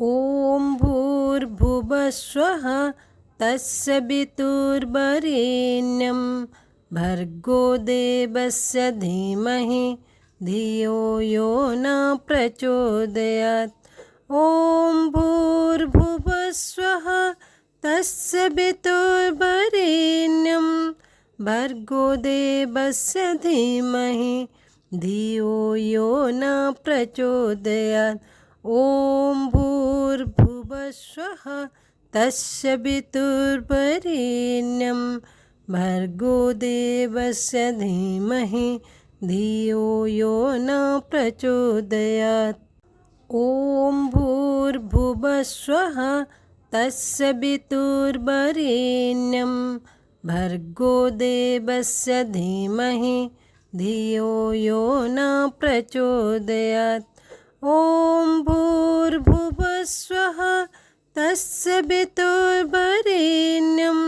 ॐ भूर्भुवस्वः तस्य पितुर्वरेण्यं भर्गो देवस्य धीमहि धियो यो न प्रचोदयात्। ॐ भूर्भुवस्वः तस्य पितुर्वरेण्यं भर्गो देवस्य धीमहि धियो यो न प्रचोदयात्। ॐ भूर्भुवस्वः तस्य पितुर्वरेण्यं भर्गो देवस्य धीमहि धियो यो न प्रचोदयात्। ॐ भूर्भुवस्वः तस्य पितुर्वरेण्यं भर्गो देवस्य धीमहि धियो यो न प्रचोदयात्। ॐ भूर्भुवस्वः तस्य पितुर्वरेण्यं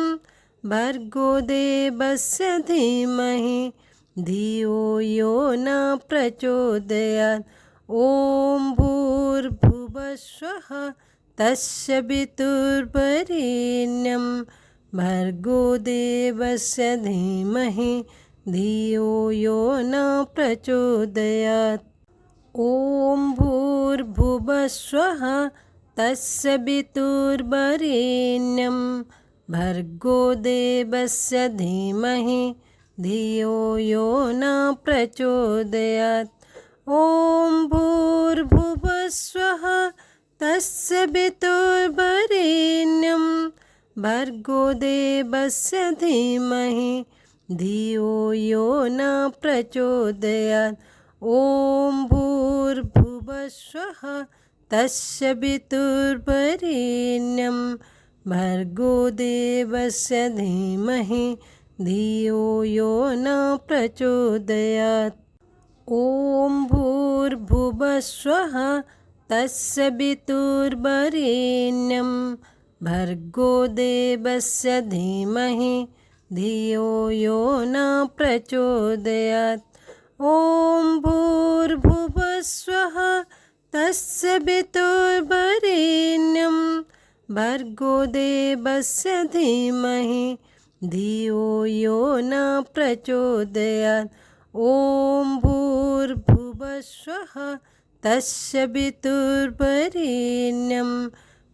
भर्गो देवस्य धीमहि धियो यो न प्रचोदयात्। ॐ भूर्भुवस्वः तस्य पितुर्वरेण्यं भर्गो देवस्य धीमहि धियो यो न प्रचोदयात्। ॐ भूर्भुवस्वः तस्य पितुर्वरेण्यं भर्गो देवस्य धीमहि धियो यो न प्रचोदयात्। ॐ भूर्भुवस्वः तस्य पितुर्वरेण्यं भर्गो देवस्य धीमहि धियो यो न प्रचोदयात्। ॐ भूर्भुवस्वः तस्य पितुर्वरेण्यं भर्गो देवस्य धीमहि धियो यो न प्रचोदयात्। ॐ भूर्भुवस्वः तस्य पितुर्वरेण्यं भर्गो देवस्य धीमहि धियो यो न प्रचोदयात्। ॐ भूर्भुवस्वः तस्य पितुर्वरेण्यं भर्गो देवस्य धीमहि धियो यो न प्रचोदयात्। ॐ भूर्भुवस्वः तस्य पितुर्वरेण्यं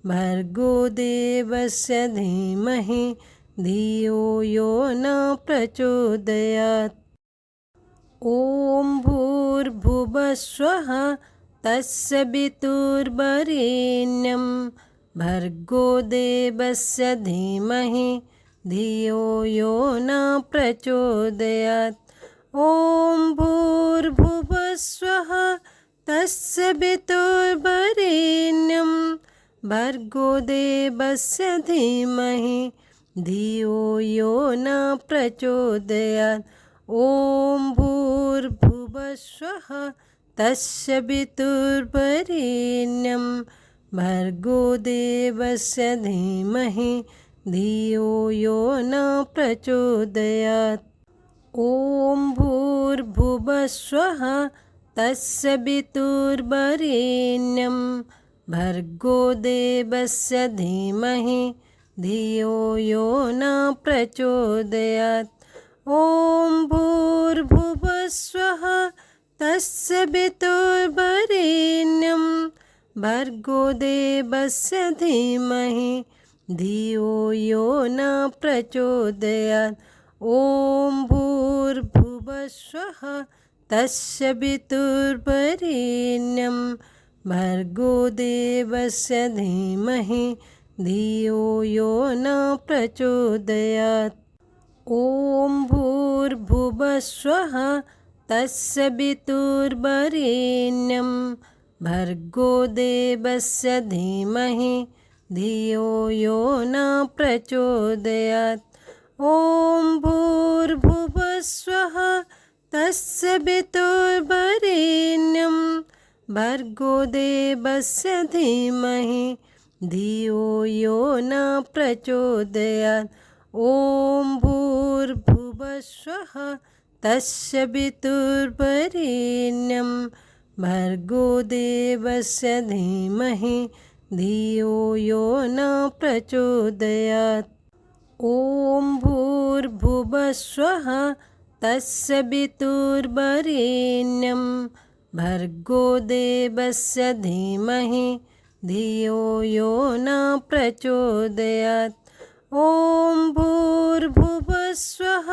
भर्गो देवस्य धीमहि धियो यो न प्रचोदयात्। ॐ भूर्भुवस्वः तस्य पितुर्वरेण्यं भर्गो देवस्य धीमहि धियो यो न प्रचोदयात्। ॐ भूर्भुवस्वः तस्य पितुर्वरेण्यं भर्गो देवस्य धीमहि धियो यो न प्रचोदयात्। ॐ भूर्भुवस्वः तस्य पितुर्वरेण्यं भर्गो देवस्य धीमहि धियो यो न प्रचोदयात्। ॐ भूर्भुवस्वः तस्य पितुर्वरेण्यं भर्गो देवस्य धीमहि धियो यो न प्रचोदयात्। ॐ भूर्भुवस्वः तस्य पितुर्वरेण्यं भर्गो देवस्य धीमहि धियो यो न प्रचोदयात्। ॐ भूर्भुवस्वः तस्य पितुर्वरेण्यं भर्गो देवस्य धीमहि धियो यो न प्रचोदयात्। ॐ भूर्भुवस्वः तस्य पितुर्वरेण्यं भर्गो देवस्य धीमहि धियो यो न प्रचोदयात्। ॐ भूर्भुवस्वः तस्य पितुर्वरेण्यं भर्गो देवस्य धीमहि धियो यो न प्रचोदयात्। ॐ भूर्भुवस्वः तस्य पितुर्वरेण्यं भर्गो देवस्य धीमहि धियो यो न प्रचोदयात्। ॐ भूर्भुवस्वः तत्सवितुर्वरेण्यं भर्गो देवस्य धीमहि धियो यो न प्रचोदयात्। ॐ भूर्भुवस्वः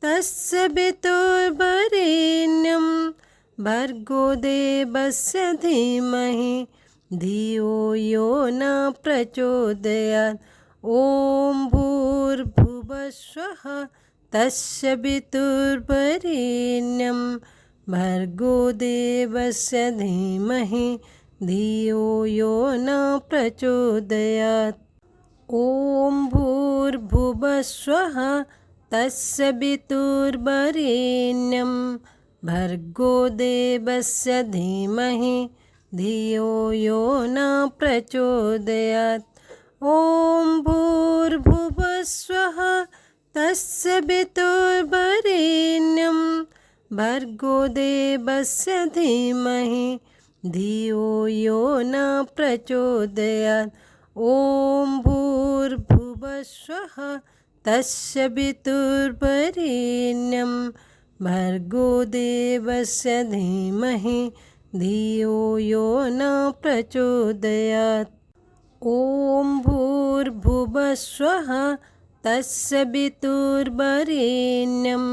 तत्सवितुर्वरेण्यं भर्गो देवस्य धीमहि धियो यो न प्रचोदयात्। ॐ भूर्भुवस्वः तत्सवितुर्वरेण्यं भर्गो देवस्य धीमहि धियो यो न प्रचोदयात्। ॐ भूर्भुवस्वः तत्सवितुर्वरेण्यं भर्गो देवस्य धीमहि धियो यो न प्रचोदयात्। ॐ भूर्भुवस्वः तत्सवितुर्वरेण्यं भर्गो देवस्य धीमहि धियो यो न प्रचोदयात्। ॐ भूर्भुवस्वः तत्सवितुर्वरेण्यं भर्गो देवस्य धीमहि धियो यो न प्रचोदयात्। ॐ भूर्भुवस्वः तत्सवितुर्वरेण्यं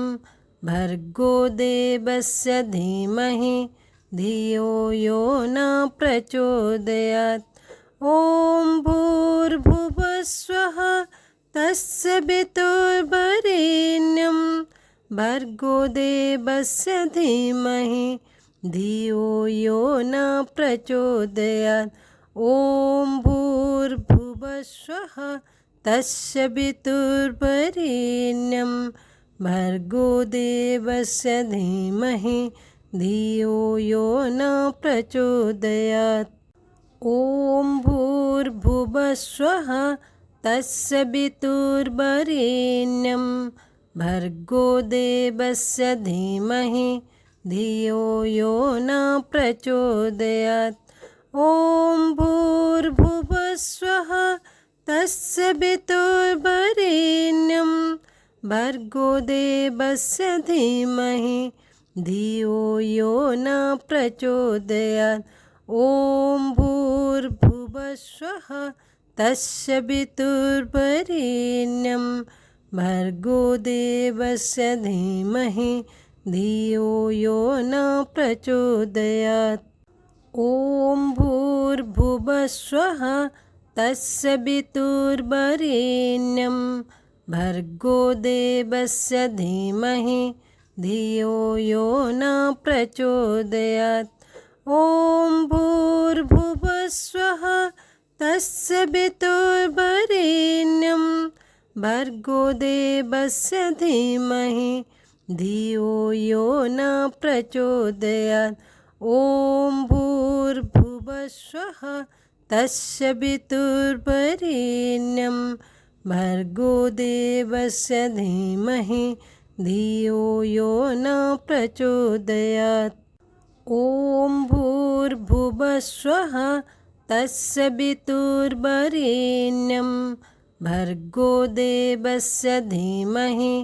भर्गो देवस्य धीमहि धियो यो न प्रचोदयात्। ॐ भूर्भुवस्वः तत्सवितुर्वरेण्यं भर्गो देवस्य धीमहि धियो यो न प्रचोदयात्। ॐ भूर्भुवस्वः तत्सवितुर्वरेण्यं भर्गो देवस्य धीमहि धियो यो न प्रचोदयात्। ॐ भूर्भुवस्वः तत्सवितुर्वरेण्यं भर्गो देवस्य धीमहि धियो यो न प्रचोदयात्। ॐ भूर्भुवस्वः तत्सवितुर्वरेण्यं भर्गो देवस्य धीमहि धियो यो न प्रचोदयात्। ॐ भूर्भुवस्वः तत्सवितुर्वरेण्यं भर्गो देवस्य धीमहि धियो यो न प्रचोदयात्। ॐ भूर्भुवस्वः तत्सवितुर्वरेण्यं भर्गो देवस्य धीमहि धियो यो न प्रचोदयात्। ॐ भूर्भुवस्वः तत्सवितुर्वरेण्यं भर्गो देवस्य धीमहि धियो यो न प्रचोदयात्। ॐ भूर्भुवस्वः तत्सवितुर्वरेण्यं भर्गो देवस्य धीमहि धियो यो न प्रचोदयात्। ॐ भूर्भुवस्वः तत्सवितुर्वरेण्यं भर्गो देवस्य धीमहि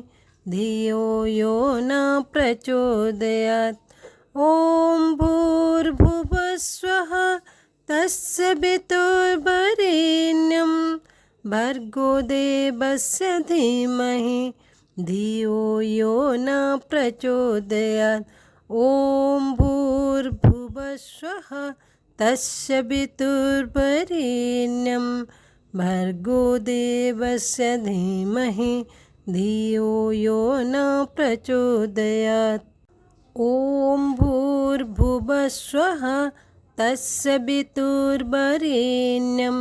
धियो यो न प्रचोदयात्। ॐ भूर्भुवस्वः तत्सवितुर्वरेण्यं भर्गो देवस्य धीमहि धियो यो न प्रचोदयात्। ॐ भूर्भुवस्वः तत्सवितुर्वरेण्यं भर्गो देवस्य धीमहि धियो यो न प्रचोदयात्। ॐ भूर्भुवस्वः तत्सवितुर्वरेण्यं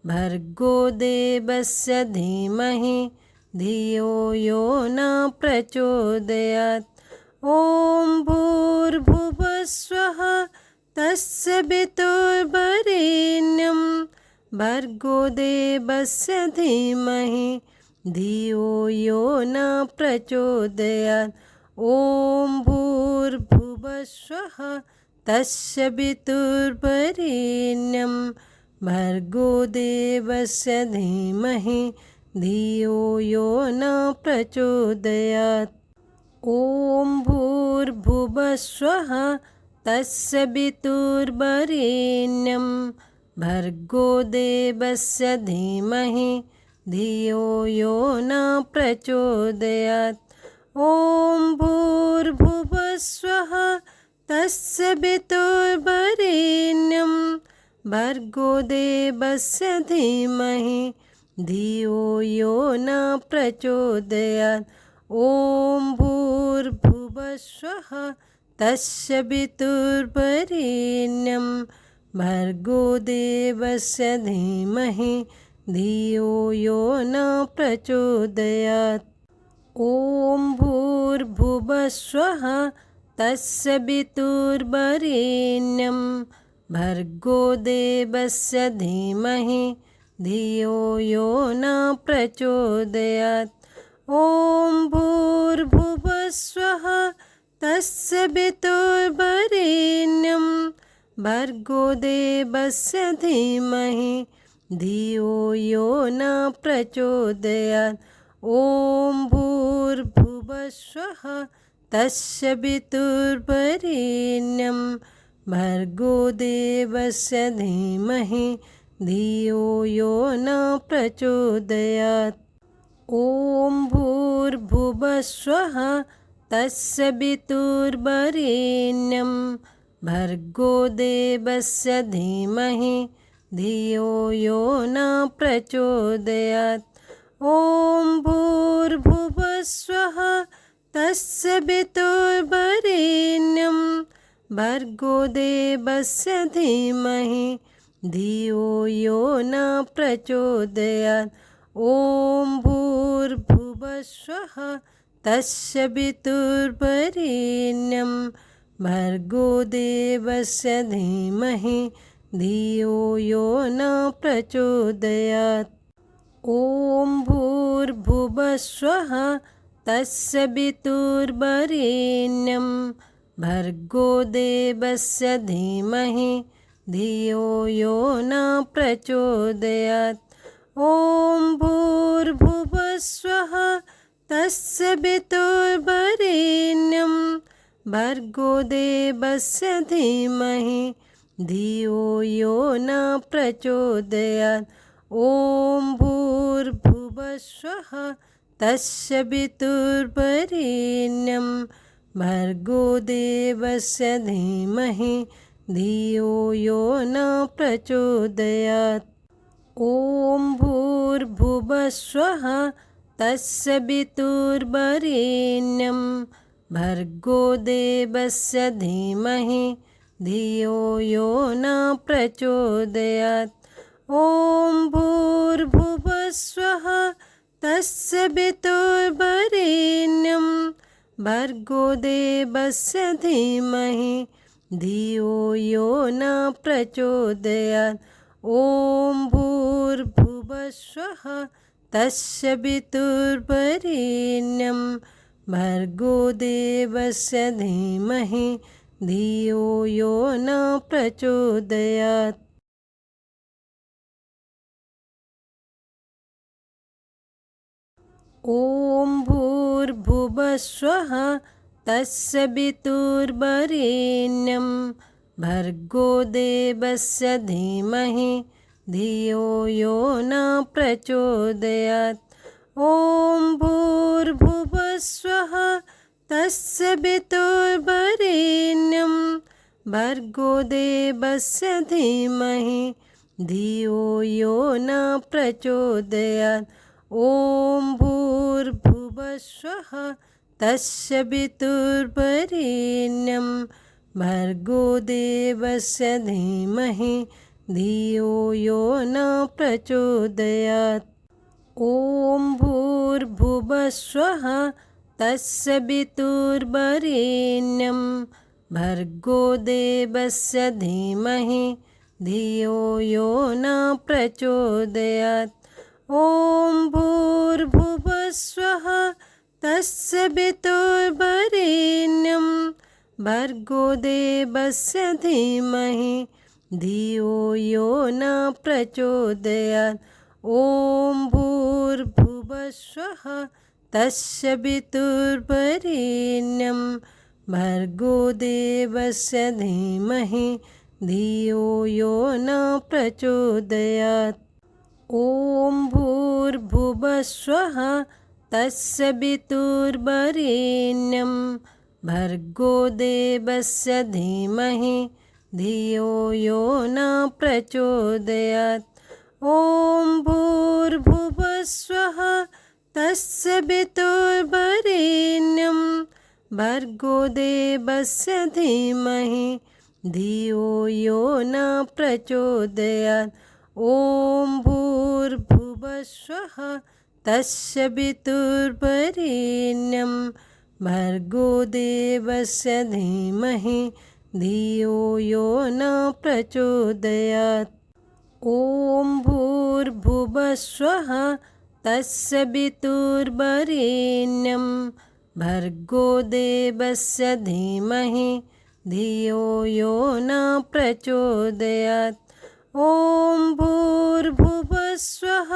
भर्गो देवस्य धीमहि धियो यो न प्रचोदयात्। ॐ भूर्भुवस्वः तत्सवितुर्वरेण्यं भर्गो देवस्य धीमहि धियो यो न प्रचोदयात्। ॐ भूर्भुवस्वः तत्सवितुर्वरेण्यं भर्गो देवस्य धीमहि धियो यो न प्रचोदयात्। ॐ भूर्भुवः स्वः तत्सवितुर्वरेण्यं भर्गो देवस्य धीमहि धियो यो न प्रचोदयात्। ॐ भूर्भुवः स्वः तत्सवितुर्वरेण्यं भर्गो देवस्य धीमहि धियो यो न प्रचोदयात्। ॐ भूर्भुवः स्वः तत्सवितुर्वरेण्यं भर्गो देवस्य धीमहि धियो यो न प्रचोदयात्। ॐ भूर्भुवः स्वः तत्सवितुर्वरेण्यं भर्गो देवस्य धीमहि धियो यो न प्रचोदयात्। ॐ भूर्भुवः स्वः तत्सवितुर्वरेण्यं भर्गो देवस्य धीमहि धियो यो न प्रचोदयात्। ॐ भूर्भुवः स्वः तत्सवितुर्वरेण्यं भर्गो देवस्य धीमहि धियो यो न प्रचोदयात्। ॐ भूर्भुवः स्वः तत्सवितुर्वरेण्यं भर्गो देवस्य धीमहि धियो यो न प्रचोदयात्। ॐ भूर्भुवः स्वः तत्सवितुर्वरेण्यं भर्गो देवस्य धीमहि धियो यो न प्रचोदयात्। ॐ भूर्भुवः स्वः तत्सवितुर्वरेण्यं भर्गो देवस्य धीमहि धियो यो न प्रचोदयात्। ॐ भूर्भुवः स्वः तत्सवितुर्वरेण्यं भर्गो देवस्य धीमहि धियो यो न प्रचोदयात्। ॐ भूर्भुवः स्वः तत्सवितुर्वरेण्यं भर्गो देवस्य धीमहि धियो यो न प्रचोदयात्। ॐ भूर्भुवः स्वः तत्सवितुर्वरेण्यं भर्गो देवस्य धीमहि धियो यो न प्रचोदयात्। ॐ भूर्भुवः स्वः तत्सवितुर्वरेण्यं भर्गो देवस्य धीमहि धियो यो न प्रचोदयात्। ॐ भूर्भुवः स्वः तत्सवितुर्वरेण्यं भर्गो देवस्य धीमहि धियो यो न प्रचोदयात्। ॐ भूर्भुवः स्वः तत्सवितुर्वरेण्यं भर्गो देवस्य धीमहि धियो यो न प्रचोदयात्। ॐ भूर्भुवः स्वः तत्सवितुर्वरेण्यं भर्गो देवस्य धीमहि धियो यो न प्रचोदयात्। ॐ भूर्भुवः स्वः तत्सवितुर्वरेण्यं भर्गो देवस्य धीमहि धियो यो न प्रचोदयात्। ॐ भूर्भुवः स्वः तत्सवितुर्वरेण्यं भर्गो देवस्य धीमहि धियो यो न प्रचोदयात्। ॐ भूर्भुवः स्वः तत्सवितुर्वरेण्यं भर्गो देवस्य धीमहि धियो यो न प्रचोदयात्। ॐ भूर्भुवः स्वः तत्सवितुर्वरेण्यं भर्गो देवस्य धीमहि धियो यो न प्रचोदयात्। ॐ भूर्भुवस्वः तस्य पितुर्वरेण्यं भर्गो देवस्य धीमहि धियो यो न प्रचोदयात्। ॐ भूर्भुवस्वः तस्य पितुर्वरेण्यं भर्गो देवस्य धीमहि धियो यो न प्रचोदयात्। ॐ भूर्भुवस्वः तस्य पितुर्वरेण्यं भर्गो देवस्य धीमहि धियो यो न प्रचोदयात्। ॐ भूर्भुवस्वः तस्य पितुर्वरेण्यं भर्गो देवस्य धीमहि धियो यो न प्रचोदयात्। ॐ भूर्भुवस्वः तस्य पितुर्वरेण्यं भर्गो देवस्य धीमहि धियो यो न प्रचोदयात्। ॐ भूर्भुवस्वः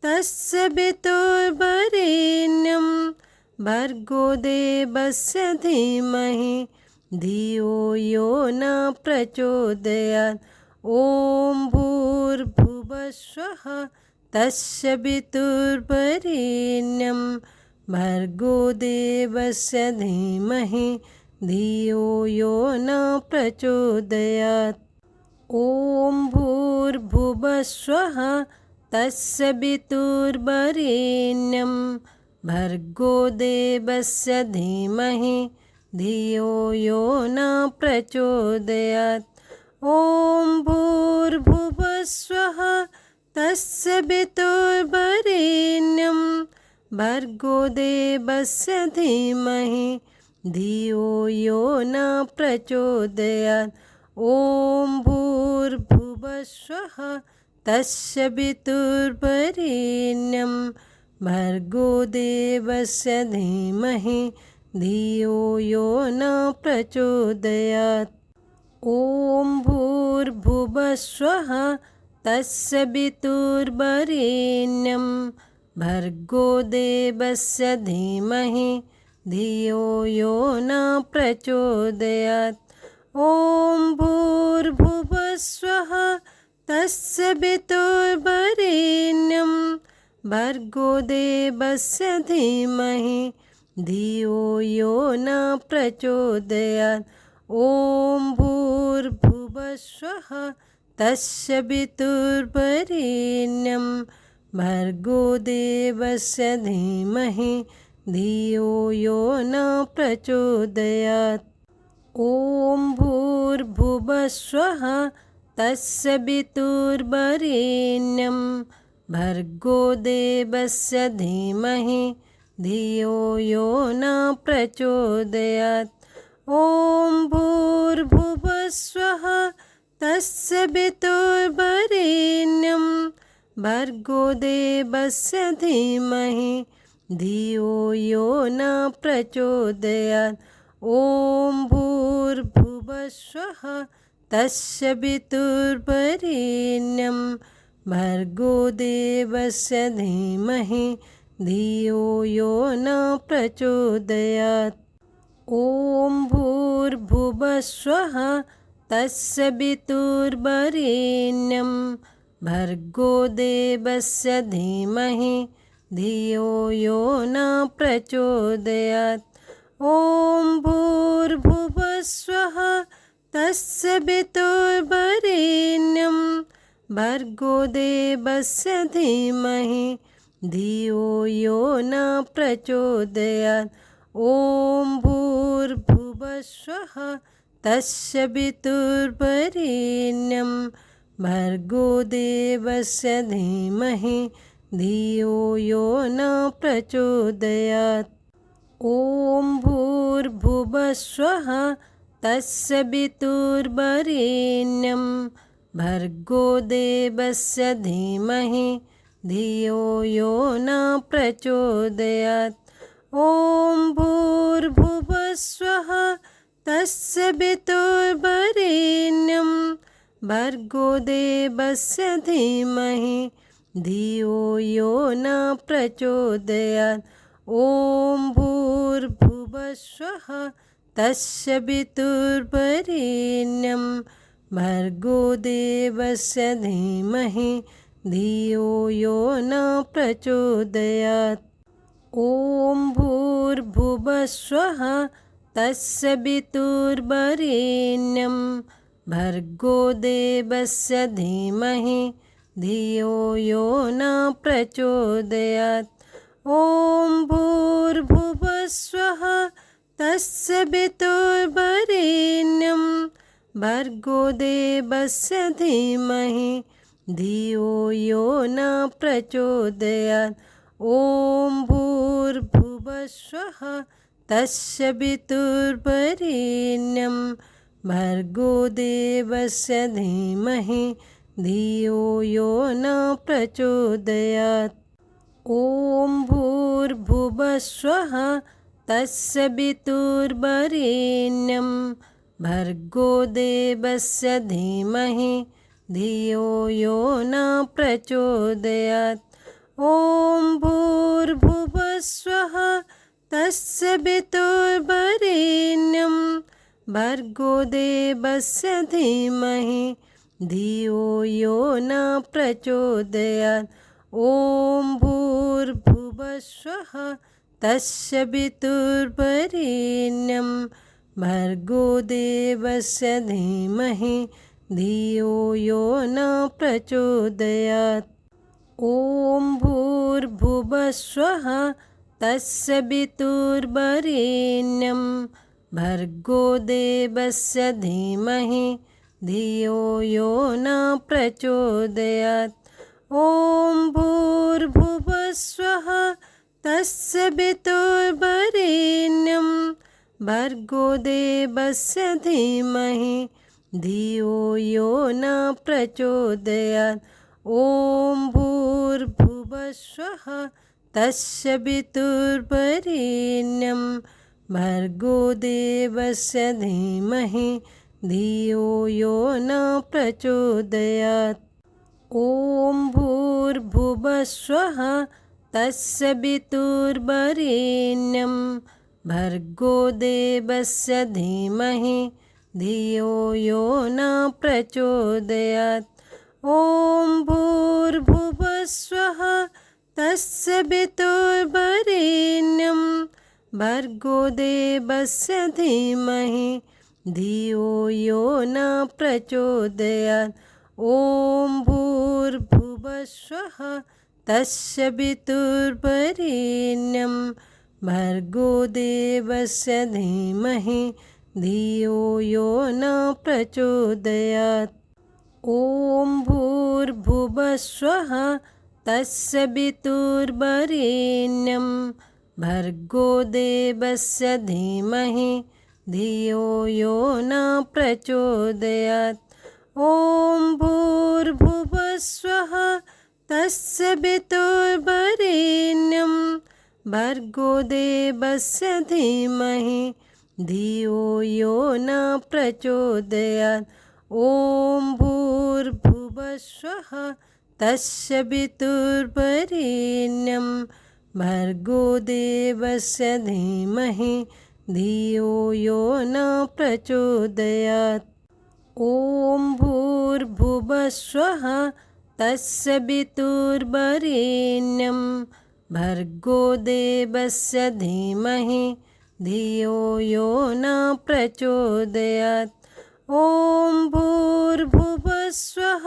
तस्य पितुर्वरेण्यं भर्गो देवस्य धीमहि धियो यो न प्रचोदयात्। ॐ भूर्भुवस्वः तस्य पितुर्वरेण्यं भर्गो देवस्य धीमहि धियो यो न प्रचोदयात्। ॐ भूर्भुवस्वः तस्य पितुर्वरेण्यं भर्गो देवस्य धीमहि धियो यो न प्रचोदयात्। ॐ भूर्भुवस्वः तस्य पितुर्वरेण्यं भर्गो देवस्य धीमहि धियो यो न प्रचोदयात्। ॐ भूर्भुवस्वः तस्य पितुर्वरेण्यं भर्गो देवस्य धीमहि धियो यो न प्रचोदयात्। ॐ भूर्भुवस्वः तस्य पितुर्वरेण्यं भर्गो देवस्य धीमहि धियो यो न प्रचोदयात्। ॐ भूर्भुवस्वः तस्य पितुर्वरेण्यं भर्गो देवस्य धीमहि धियो यो न प्रचोदयात्। ॐ भूर्भुवस्वः तस्य पितुर्वरेण्यं भर्गो देवस्य धीमहि धियो यो न प्रचोदयात्। ॐ भूर्भुवस्वः तस्य पितुर्वरेण्यं भर्गो देवस्य धीमहि धियो यो न प्रचोदयात्। ॐ भूर्भुवस्वः तस्य पितुर्वरेण्यं भर्गो देवस्य धीमहि धियो यो न प्रचोदयात्। ॐ भूर्भुवस्वः तस्य पितुर्वरेण्यं भर्गो देवस्य धीमहि धियो यो न प्रचोदयात्। ॐ भूर्भुवस्वः तस्य पितुर्वरेण्यं भर्गो देवस्य धीमहि धियो यो न प्रचोदयात्। ॐ भूर्भुवस्वः तस्य पितुर्वरेण्यं भर्गो देवस्य धीमहि धियो यो न प्रचोदयात्। ॐ भूर्भुवस्वः तस्य पितुर्वरेण्यं भर्गो देवस्य धीमहि धियो यो न प्रचोदयात्। ॐ भूर्भुवस्वः तस्य पितुर्वरेण्यं भर्गो देवस्य धीमहि धियो यो न प्रचोदयात्। ॐ भूर्भुवस्वः तस्य पितुर्वरेण्यं भर्गो देवस्य धीमहि धियो यो न प्रचोदयात्। ॐ भूर्भुवस्वः तस्य वितुर्वरेण्यं भर्गो देवस्य धीमहि धियो यो न प्रचोदयात्। ॐ भूर्भुवस्वः तस्य वितुर्वरेण्यं भर्गो देवस्य धीमहि धियो यो न प्रचोदयात्। ॐ भूर्भुवस्वः तस्य वितुर्वरेण्यं भर्गो देवस्य धीमहि धियो यो न प्रचोदयात्। ॐ भूर्भुवस्वः तस्य वितुर्वरेण्यं भर्गो देवस्य धीमहि धियो यो न प्रचोदयात्। ॐ भूर्भुवस्वः तस्य वितुर्वरेण्यं भर्गो देवस्य धीमहि धियो यो न प्रचोदयात्। ॐ भूर्भुवस्वः तस्य वितुर्वरेण्यं भर्गो देवस्य धीमहि धियो यो न प्रचोदयात्। ॐ भूर्भुवस्वः तस्य वितुर्वरेण्यं भर्गो देवस्य धीमहि धियो यो न प्रचोदयात्। ॐ भूर्भुवस्वः तस्य वितुर्वरेण्यं भर्गो देवस्य धीमहि धियो यो न प्रचोदयात्। ॐ भूर्भुवस्वः तस्य वितुर्वरेण्यं भर्गो देवस्य धीमहि धियो यो न प्रचोदयात्। ॐ भूर्भुवस्वः तस्य वितुर्वरेण्यं भर्गो देवस्य धीमहि धियो यो न प्रचोदयात्। ॐ भूर्भुवस्वः तस्य वितुर्वरेण्यं भर्गो देवस्य धीमहि धियो यो न प्रचोदयात्। ॐ भूर्भुवस्वः तस्य वितुर्वरेण्यं भर्गो देवस्य धीमहि धियो यो न प्रचोदयात्। ॐ भूर्भुवस्वः तस्य वितुर्वरेण्यं भर्गो देवस्य धीमहि धियो यो न प्रचोदयात्। ॐ भूर्भुवस्वः तस्य वितुर्वरेण्यं भर्गो देवस्य धीमहि धियो यो न प्रचोदयात्। ॐ भूर्भुवस्वः तस्य वितुर्वरेण्यं भर्गो देवस्य धीमहि धियो यो न प्रचोदयात्। ॐ भूर्भुवस्वः तस्य वितुर्वरेण्यं भर्गो देवस्य धीमहि धियो यो न प्रचोदयात्। ॐ भूर्भुवस्वः तस्य वितुर्वरेण्यं भर्गो देवस्य धीमहि धियो यो न प्रचोदयात्। ॐ भूर्भुवस्वः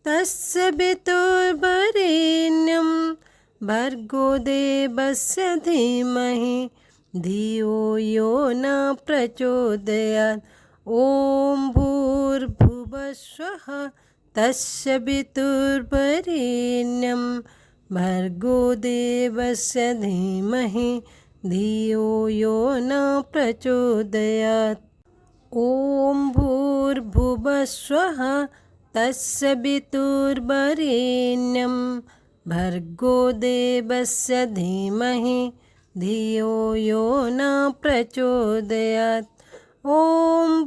तस्य वितुर्वरेण्यं भर्गो देवस्य धीमहि धियो यो न प्रचोदयात्। ॐ भूर्भुवस्वः तस्य वितुर्वरेण्यं भर्गो देवस्य धीमहि धियो यो न प्रचोदयात्। ॐ भूर्भुवस्वः तस्य वितुर्वरेण्यं भर्गो देवस्य धीमहि धियो यो न प्रचोदयात्। ॐ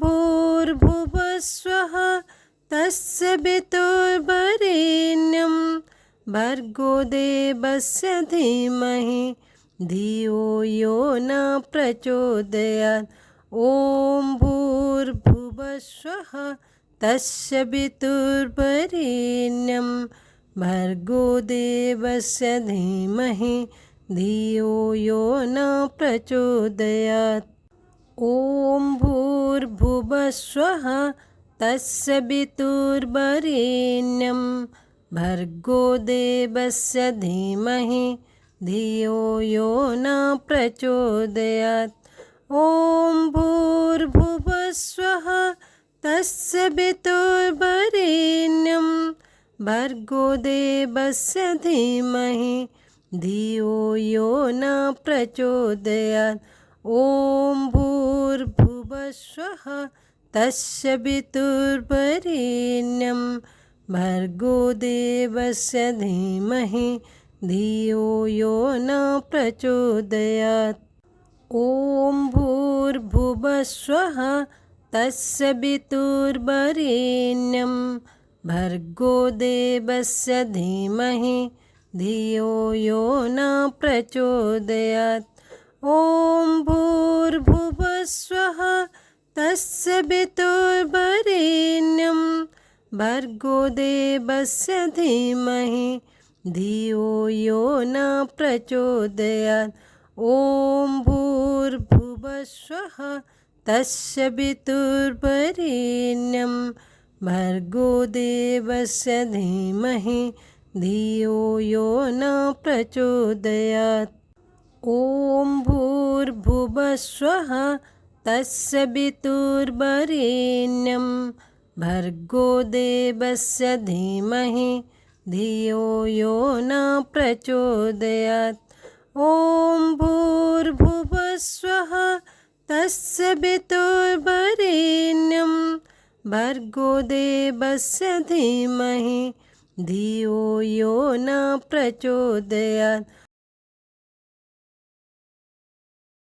भूर्भुवस्वः तस्य पितुर्वरेण्यं भर्गो देवस्य धीमहि धियो यो न प्रचोदयात्। ॐ भूर्भुवस्वः तस्य पितुर्वरेण्यं भर्गो देवस्य धीमहि धियो यो न प्रचोदयात्। ॐ भूर्भुवस्वः तस्य पितुर्वरेण्यं भर्गो देवस्य धीमहि धियो यो न प्रचोदयात्। ॐ भूर्भुवस्वः तस्य पितुर्वरेण्यं भर्गो देवस्य धीमहि धियो यो न प्रचोदयात्। ॐ भूर्भुवस्वः तस्य पितुर्वरेण्यं भर्गो देवस्य धीमहि धियो यो न प्रचोदयात्। ॐ भूर्भुवस्वः तस्य पितुर्वरेण्यं भर्गो देवस्य धीमहि धियो यो न प्रचोदयात्। ॐ भूर्भुवस्वः तस्य पितुर्वरेण्यं भर्गो देवस्य धीमहि धियो यो न प्रचोदयात्। ॐ भूर्भुवस्वः तस्य पितुर्वरेण्यं भर्गो देवस्य धीमहि धियो यो न प्रचोदयात्। ॐ भूर्भुवस्वः तस्य पितुर्वरेण्यं भर्गो देवस्य धीमहि धियो यो न प्रचोदयात्। ॐ भूर्भुवस्वः तस्य पितुर्वरेण्यं भर्गो देवस्य धीमहि धियो यो न प्रचोदयात्।